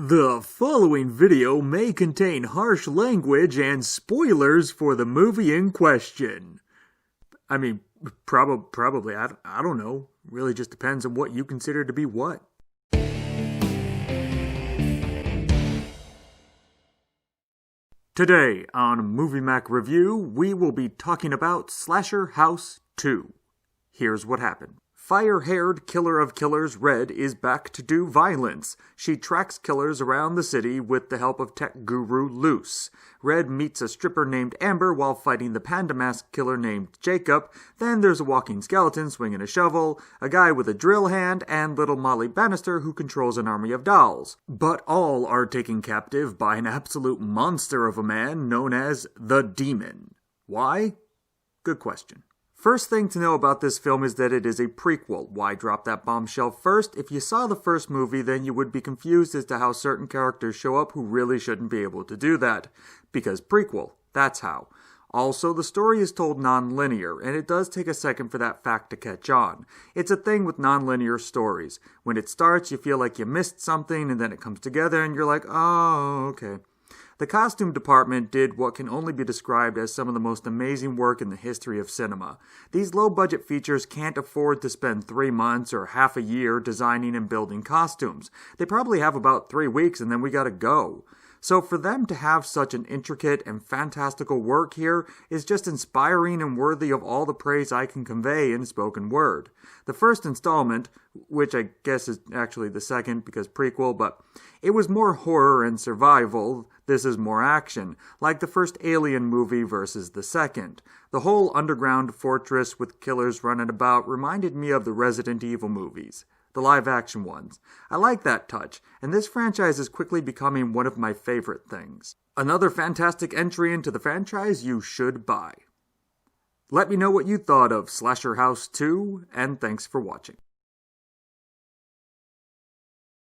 The following video may contain harsh language and spoilers for the movie in question. I mean, probably, I don't know. Really just depends on what you consider to be what. Today on Movie Mac Review, we will be talking about Slasher House 2. Here's what happened. Fire-haired killer of killers Red is back to do violence. She tracks killers around the city with the help of tech guru Luce. Red meets a stripper named Amber while fighting the panda mask killer named Jacob. Then there's a walking skeleton swinging a shovel, a guy with a drill hand, and little Molly Bannister who controls an army of dolls. But all are taken captive by an absolute monster of a man known as the Demon. Why? Good question. First thing to know about this film is that it is a prequel. Why drop that bombshell first? If you saw the first movie, then you would be confused as to how certain characters show up who really shouldn't be able to do that. Because prequel, that's how. Also, the story is told non-linear, and it does take a second for that fact to catch on. It's a thing with non-linear stories. When it starts, you feel like you missed something, and then it comes together, and you're like, oh, okay. The costume department did what can only be described as some of the most amazing work in the history of cinema. These low-budget features can't afford to spend 3 months or half a year designing and building costumes. They probably have about 3 weeks and then we gotta go. So for them to have such an intricate and fantastical work here is just inspiring and worthy of all the praise I can convey in spoken word. The first installment, which I guess is actually the second because prequel, but it was more horror and survival. This is more action, like the first Alien movie versus the second. The whole underground fortress with killers running about reminded me of the Resident Evil movies. The live-action ones. I like that touch, and this franchise is quickly becoming one of my favorite things. Another fantastic entry into the franchise you should buy. Let me know what you thought of Slasher House 2, and thanks for watching.